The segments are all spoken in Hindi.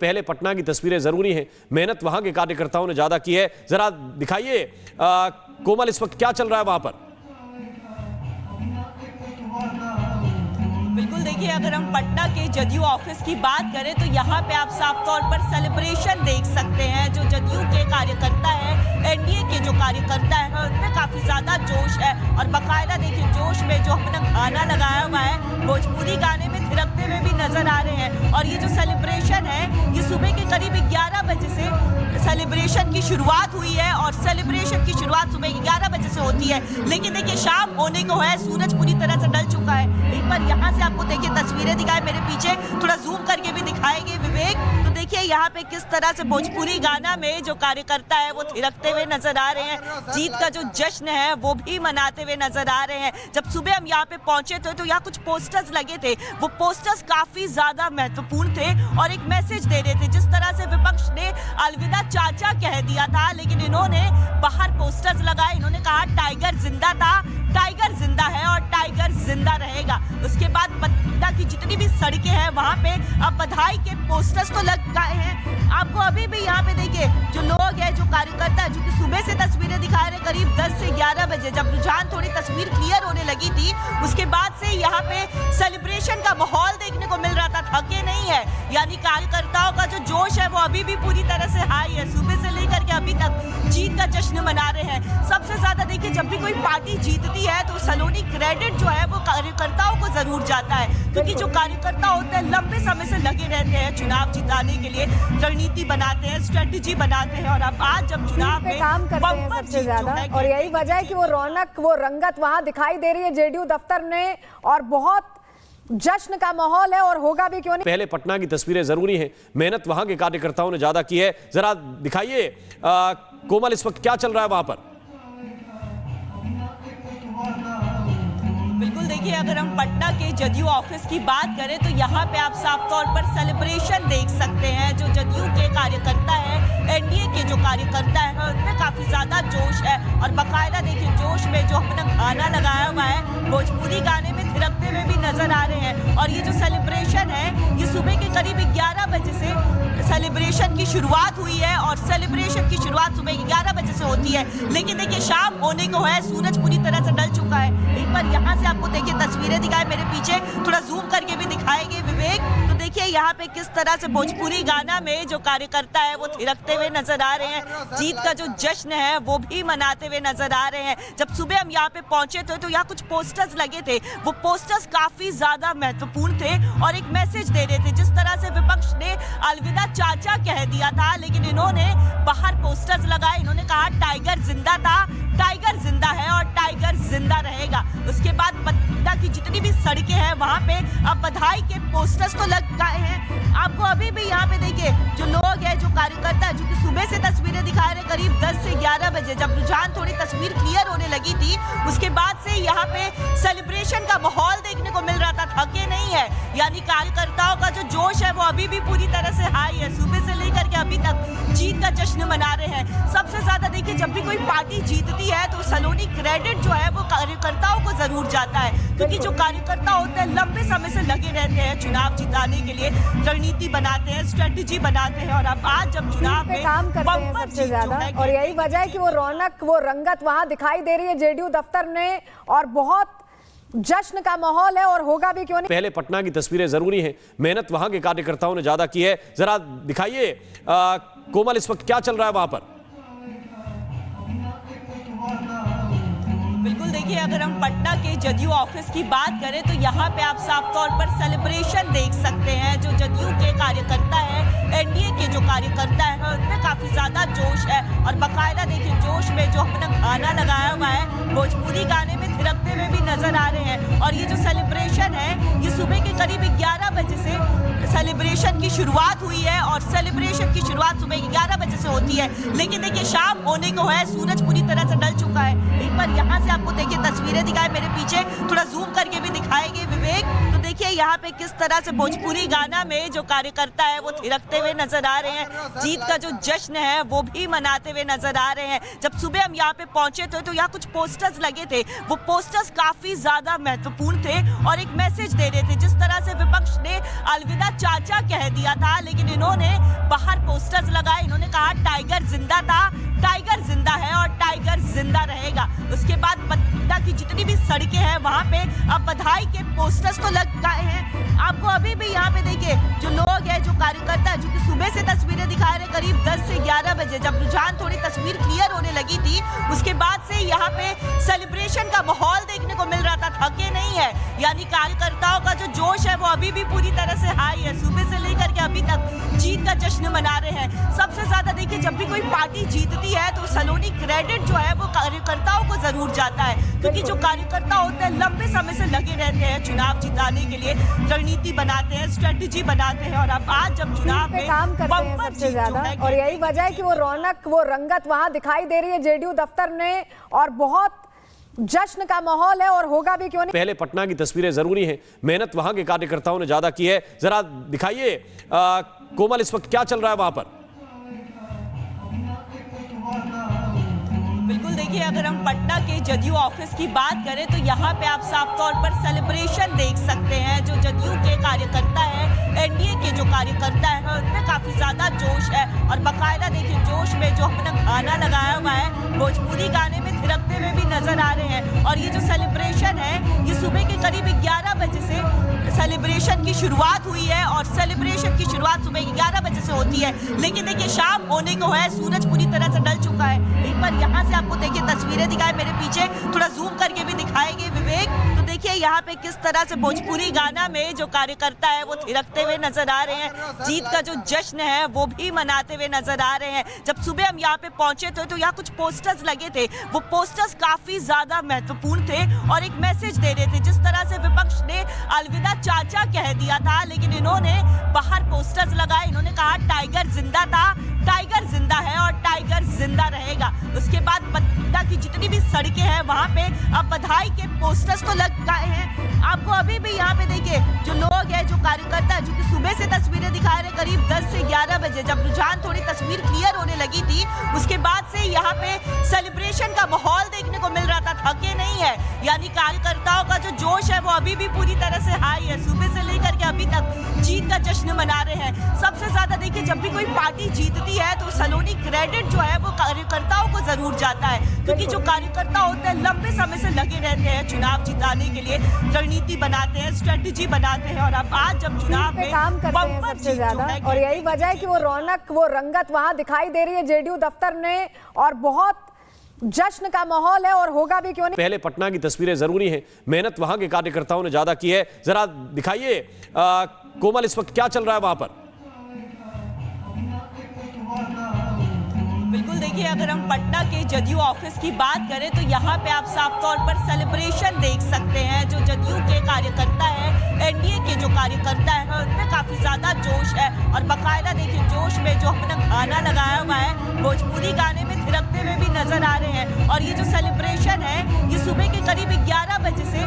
पहले पटना की तस्वीरें जरूरी हैं, मेहनत वहां के कार्यकर्ताओं ने ज्यादा की है। जरा दिखाइए कोमल, इस वक्त क्या चल रहा है वहां पर? बिल्कुल, देखिए अगर हम पटना के जदयू ऑफिस की बात करें तो यहाँ पे आप साफ तौर पर सेलिब्रेशन देख सकते हैं। जो जदयू के कार्यकर्ता है, एनडीए के जो कार्यकर्ता है, उनमें काफी ज्यादा जोश है और बाकायदा देखिए जोश में जो अपना गाना लगाया हुआ है, भोजपुरी गाने में थिरकते हुए भी नजर आ रहे हैं। और ये जो सेलिब्रेशन है, ये सुबह के करीब 11 बजे से सेलिब्रेशन की शुरुआत हुई है और सेलिब्रेशन की शुरुआत सुबह 11 बजे से होती है। लेकिन देखिए शाम होने को है, सूरज पूरी तरह से ढल चुका है। एक बार यहाँ से आपको देखिए तस्वीरें दिखाए मेरे पीछे, थोड़ा जूम करके भी दिखाएंगे विवेक। तो देखिए यहाँ पे किस तरह से भोजपुरी गाना में जो कार्यकर्ता है वो थिरकते हुए नजर आ रहे हैं। जीत का जो जश्न है वो भी मनाते हुए नजर आ रहे हैं। जब सुबह हम यहाँ पे पहुंचे थे तो यहाँ कुछ पोस्टर्स लगे थे, वो पोस्टर्स काफी ज्यादा महत्वपूर्ण थे और एक मैसेज दे रहे थे। जिस तरह से विपक्ष ने अलविदा चाचा कह दिया था, लेकिन इन्होंने बाहर पोस्टर्स लगाए। इन्होंने कहा टाइगर जिंदा था, टाइगर जिंदा है और टाइगर जिंदा रहेगा। उसके बाद पटना की जितनी भी सड़कें हैं वहां पे अब बधाई के पोस्टर्स तो लग गए हैं। आपको अभी भी यहाँ पे देखिए जो लोग हैं, जो कार्यकर्ता है, जो कि सुबह से तस्वीरें दिखा रहे, करीब 10 से 11 बजे जब रुझान थोड़ी तस्वीर क्लियर होने लगी थी, उसके बाद से यहाँ पे सेलिब्रेशन का माहौल देखने को मिल रहा था। थके नहीं है, यानी कार्यकर्ताओं का जो जोश है वो अभी भी पूरी तरह से हाई है। सुबह से लेकर के अभी तक जीत का जश्न मना रहे हैं। सबसे ज्यादा देखिए जब भी कोई पार्टी जीतती है तो सलोनी क्रेडिट जो है वो कार्यकर्ताओं को जरूर जाता है, क्योंकि जो कार्यकर्ता होते हैं लंबे समय से लगे रहते हैं चुनाव जिताने के लिए, रणनीति बनाते हैं, स्ट्रेटेजी बनाते हैं और अब आज जब चुनाव में काम करते हैं सबसे ज्यादा। और यही वजह है कि वो रौनक, वो रंगत वहां दिखाई दे रही है जेडीयू दफ्तर में और बहुत जश्न का माहौल है। और होगा भी क्यों नहीं। पहले पटना की तस्वीरें जरूरी हैं, मेहनत वहां के कार्यकर्ताओं ने ज्यादा की है। जरा दिखाइए कोमल, इस वक्त क्या चल रहा है वहां पर? बिल्कुल, देखिए अगर हम पटना के जदयू ऑफिस की बात करें तो यहाँ पे आप साफ तौर पर सेलिब्रेशन देख सकते हैं। जो जदयू के कार्यकर्ता है, एनडीए के जो कार्यकर्ता है, उनमें काफी ज्यादा जोश है और बाकायदा देखिए जोश में जो अपना गाना लगाया हुआ है, भोजपुरी गाने में थिरकते हुए भी नजर आ रहे हैं। और ये जो सेलिब्रेशन है, ये सुबह के करीब 11 बजे से सेलिब्रेशन की शुरुआत हुई है और सेलिब्रेशन की शुरुआत सुबह 11 बजे से होती है। लेकिन देखिए शाम होने को है, सूरज पूरी तरह से ढल चुका है। एक बार यहाँ से आपको देखिए तस्वीरें दिखाए मेरे पीछे, थोड़ा जूम करके भी दिखाएंगे विवेक। तो देखिए यहाँ पे किस तरह से भोजपुरी गाना में जो कार्यकर्ता है वो थिरकते हुए नजर आ रहे हैं। जीत का जो जश्न है वो भी मनाते हुए नजर आ रहे हैं। जब सुबह हम यहाँ पे पहुंचे थे तो यहाँ कुछ पोस्टर्स लगे थे, वो पोस्टर्स काफी ज्यादा महत्वपूर्ण थे और एक मैसेज दे रहे थे। जिस तरह से विपक्ष ने अलविदा चाचा कह दिया था, लेकिन इन्होंने बाहर पोस्टर्स लगाए। इन्होंने कहा टाइगर जिंदा था, टाइगर जिंदा है और टाइगर जिंदा रहेगा। उसके बाद पटना की जितनी भी सड़कें हैं वहां पे अब बधाई के पोस्टर्स तो लग गए हैं। आपको अभी भी यहाँ पे देखिए जो लोग हैं, जो कार्यकर्ता है, जो कि सुबह से तस्वीरें दिखा रहे, करीब 10 से 11 बजे जब रुझान थोड़ी तस्वीर क्लियर होने लगी थी, उसके बाद से यहाँ पे सेलिब्रेशन का माहौल देखने को मिल रहा था। थके नहीं है, यानी कार्यकर्ताओं का जो जोश है वो अभी भी पूरी तरह से हाई है। सुबह से लेकर के अभी तक जीत का जश्न मना रहे हैं। सबसे ज्यादा देखिए जब भी कोई पार्टी जीतती है तो सलोनी क्रेडिट जो है वो कार्यकर्ताओं को जरूर जाता है, क्योंकि जो कार्यकर्ता होते हैं लंबे समय से लगे रहते हैं चुनाव जिताने के लिए, रणनीति बनाते हैं, स्ट्रेटेजी बनाते हैं और अब आज जब चुनाव में काम करते हैं सबसे ज्यादा। और यही वजह है कि वो रौनक, वो रंगत वहां दिखाई दे रही है जेडीयू दफ्तर में और बहुत जश्न का माहौल है। और होगा भी क्यों नहीं। पहले पटना की तस्वीरें जरूरी हैं, मेहनत वहां के कार्यकर्ताओं ने ज्यादा की है। जरा दिखाइए कोमल, इस वक्त क्या चल रहा है वहां पर? बिल्कुल, देखिए अगर हम पटना के जदयू ऑफिस की बात करें तो यहाँ पे आप साफ तौर पर सेलिब्रेशन देख सकते हैं। जो जदयू के कार्यकर्ता है, एनडीए के जो कार्यकर्ता है, उनमें काफी ज्यादा जोश है और बाकायदा देखिए जोश में जो अपना गाना लगाया हुआ है, भोजपुरी गाने में थिरकते हुए भी नजर आ रहे हैं। और ये जो सेलिब्रेशन है, ये सुबह के करीब 11 बजे से सेलिब्रेशन की शुरुआत हुई है और सेलिब्रेशन की शुरुआत सुबह 11 बजे से होती है। लेकिन देखिए शाम होने को है, सूरज पूरी तरह से ढल चुका है। एक बार यहाँ से आपको देखिए तस्वीरें दिखाए मेरे पीछे, थोड़ा जूम करके भी दिखाएंगे विवेक। तो देखिए यहाँ पे किस तरह से भोजपुरी गाना में जो कार्यकर्ता है वो थिरकते हुए नजर आ रहे हैं। हैं। जीत का जो जश्न है वो भी मनाते हुए नजर आ रहे हैं। जब सुबह हम यहाँ पे पहुंचे थे तो यहाँ कुछ पोस्टर्स लगे थे, वो पोस्टर्स काफी ज्यादा महत्वपूर्ण थे और एक मैसेज दे रहे थे। जिस तरह से विपक्ष ने अलविदा चाचा कह दिया था, लेकिन इन्होंने बाहर पोस्टर्स लगाए, इन्होंने कहा टाइगर जिंदा था, टाइगर जिंदा है और टाइगर जिंदा रहेगा। उसके बाद पटना की जितनी भी सड़कें हैं वहां पे अब बधाई के पोस्टर्स तो लग गए हैं। आपको अभी भी यहाँ पे देखिए जो लोग हैं, जो कार्यकर्ता है, जो कि सुबह से तस्वीरें दिखा रहे, करीब 10 से 11 बजे जब रुझान थोड़ी तस्वीर क्लियर होने लगी थी, उसके बाद से यहाँ पे सेलिब्रेशन का माहौल देखने को मिल रहा था। थके नहीं है, यानी कार्यकर्ताओं का जो जोश है वो अभी भी पूरी तरह से हाई है। सुबह से लेकर के अभी तक जीत का जश्न मना रहे हैं। सबसे ज्यादा देखिए जब भी कोई पार्टी जीतती है तो सलोनी क्रेडिट जो है वो कार्यकर्ताओं को जरूर जाता है, क्योंकि जो कार्यकर्ता होते हैं लंबे समय से लगे रहते हैं चुनाव जिताने के लिए, रणनीति बनाते हैं, स्ट्रेटेजी बनाते हैं और अब आज जब चुनाव में काम करते हैं सबसे ज्यादा, और यही वजह है कि वो रौनक, वो रंगत वहां दिखाई दे रही है जेडीयू दफ्तर में और बहुत जश्न का माहौल है और होगा भी क्यों नहीं। पहले पटना की तस्वीरें जरूरी हैं, मेहनत वहां के कार्यकर्ताओं ने ज्यादा की है। जरा दिखाइए कोमल, इस वक्त क्या चल रहा है वहां पर? बिल्कुल देखिए, अगर हम पटना के जदयू ऑफिस की बात करें तो यहाँ पे आप साफ तौर पर सेलिब्रेशन देख सकते हैं। जो जदयू के कार्यकर्ता है, एनडीए के जो कार्यकर्ता है, उनमें काफी ज्यादा जोश है और बाकायदा देखिए जोश में जो अपना गाना लगाया हुआ है, भोजपुरी गाने में थिरकते हुए भी नजर आ रहे हैं। और ये जो सेलिब्रेशन है ये सुबह के करीब 11 बजे से सेलिब्रेशन की शुरुआत हुई है और सेलिब्रेशन की शुरुआत सुबह 11 बजे से होती है, लेकिन देखिए शाम होने को है, सूरज पूरी तरह से ढल चुका है। एक बार यहाँ से आपको देखिए तस्वीरें दिखाए, मेरे पीछे थोड़ा जूम करके भी दिखाएंगे विवेक, तो देखिए यहाँ पे किस तरह से भोजपुरी गाना में जो कार्यकर्ता है वो थिरकते हुए नजर आ रहे हैं। जीत का जो जश्न है वो भी मनाते हुए नजर आ रहे हैं। जब सुबह हम यहाँ पे पहुंचे थे तो यहाँ कुछ पोस्टर्स लगे थे, वो पोस्टर्स काफी ज्यादा महत्वपूर्ण थे और एक मैसेज दे रहे थे। जिस तरह से विपक्ष ने अलविदा चाचा कह दिया था, लेकिन इन्होंने बाहर पोस्टर्स लगाए, इन्होंने कहा टाइगर जिंदा था, टाइगर जिंदा है और टाइगर जिंदा रहेगा। उसके बाद पटना की जितनी भी सड़कें हैं वहां पे अब बधाई के पोस्टर्स तो लग गए हैं। आपको अभी भी यहाँ पे देखिए जो लोग हैं, जो कार्यकर्ता है, जो कि सुबह से तस्वीरें दिखा रहे, करीब 10 से 11 बजे जब रुझान थोड़ी तस्वीर क्लियर होने लगी थी, उसके बाद से यहाँ पे सेलिब्रेशन का माहौल देखने को मिल रहा था। थके नहीं है, यानी कार्यकर्ताओं का जो जोश है वो अभी भी पूरी तरह से हाई है। सुबह से लेकर के अभी तक जीत का जश्न मना रहे हैं। सबसे ज्यादा देखिए जब भी कोई पार्टी जीतती है तो सलोनी क्रेडिट जो है वो कार्यकर्ताओं को जरूर जाता है, क्योंकि जो कार्यकर्ता होते हैं लंबे समय से लगे रहते हैं चुनाव जिताने के लिए, रणनीति बनाते हैं, स्ट्रेटेजी बनाते हैं और अब आज जब चुनाव में काम करते हैं सबसे ज्यादा, और यही वजह है कि वो रौनक, वो रंगत वहां दिखाई दे रही है जेडीयू दफ्तर में और बहुत जश्न का माहौल है और होगा भी क्यों नहीं। पहले पटना की तस्वीरें जरूरी हैं, मेहनत वहां के कार्यकर्ताओं ने ज्यादा की है। जरा दिखाइए कोमल, इस वक्त क्या चल रहा है वहां पर? बिल्कुल देखिए, अगर हम पटना के जदयू ऑफिस की बात करें तो यहाँ पे आप साफ तौर पर सेलिब्रेशन देख सकते हैं। जो जदयू के कार्यकर्ता है, एनडीए के जो कार्यकर्ता है, उनमें काफी ज्यादा जोश है और बाकायदा देखिए जोश में जो अपना गाना लगाया हुआ है, भोजपुरी गाने में थिरकते हुए भी नजर आ रहे हैं। और ये जो सेलिब्रेशन है ये सुबह के करीब 11 बजे से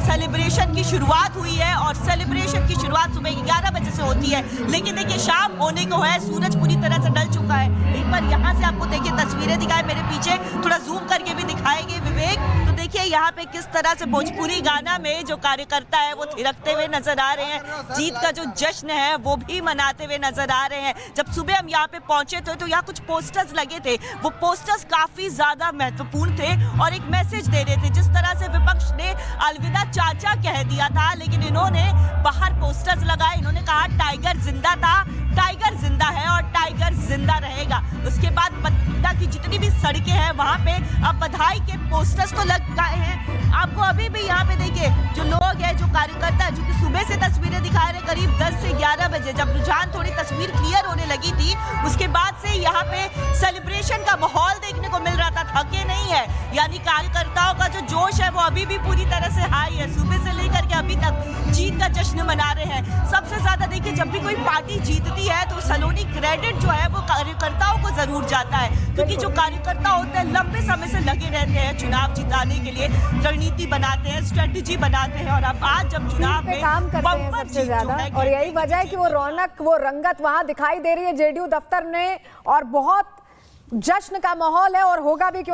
सेलिब्रेशन की शुरुआत हुई है और सेलिब्रेशन की शुरुआत सुबह 11 बजे से होती है, लेकिन देखिए शाम होने को है, सूरज पूरी तरह से ढल चुका है। एक बार यहाँ से आपको देखिए तस्वीरें दिखाए, मेरे पीछे थोड़ा जूम करके भी दिखाएंगे विवेक, तो देखिए यहाँ पे किस तरह से भोजपुरी गाना में जो कार्यकर्ता है वो थिरकते हुए नजर आ रहे हैं। जीत का जो जश्न है वो भी मनाते हुए नजर आ रहे हैं। जब सुबह हम यहाँ पे पहुंचे थे तो यहाँ कुछ पोस्टर्स लगे थे, वो पोस्टर्स काफी ज्यादा महत्वपूर्ण थे और एक मैसेज दे रहे थे। जिस तरह से विपक्ष ने अलविदा चाचा कह दिया था, लेकिन इन्होंने बाहर पोस्टर्स लगाए, इन्होंने कहा टाइगर जिंदा था, टाइगर जिंदा है और टाइगर जिंदा रहेगा। उसके बाद पटना की जितनी भी सड़कें हैं वहां पे अब बधाई के पोस्टर्स तो लग गए हैं। आपको अभी भी यहाँ पे देखिए जो लोग हैं, जो कार्यकर्ता है, जो कि सुबह से तस्वीरें दिखा रहे, करीब 10 से 11 बजे जब रुझान थोड़ी तस्वीर क्लियर होने लगी थी, उसके बाद से यहाँ पे सेलिब्रेशन का माहौल देखने को मिल रहा था। थके नहीं है, यानी कार्यकर्ताओं का जो जोश है वो अभी भी पूरी तरह से हाई है। सुबह से लेकर के अभी तक जीत का जश्न मना रहे हैं। सबसे ज्यादा देखिए, जब भी कोई पार्टी जीतती है तो सलोनी क्रेडिट जो है वो कार्यकर्ताओं को जरूर जाता है, क्योंकि जो कार्यकर्ता होते हैं लंबे समय से लगे रहते हैं चुनाव जिताने के लिए, रणनीति बनाते हैं, स्ट्रेटेजी बनाते हैं, और अब आज जब चुनाव पे में काम करते हैं सबसे ज्यादा, और यही वजह है कि वो रौनक, वो रंगत वहां दिखाई दे रही है जेडीयू दफ्तर में, और बहुत जश्न का माहौल है, और होगा भी क्यों नहीं।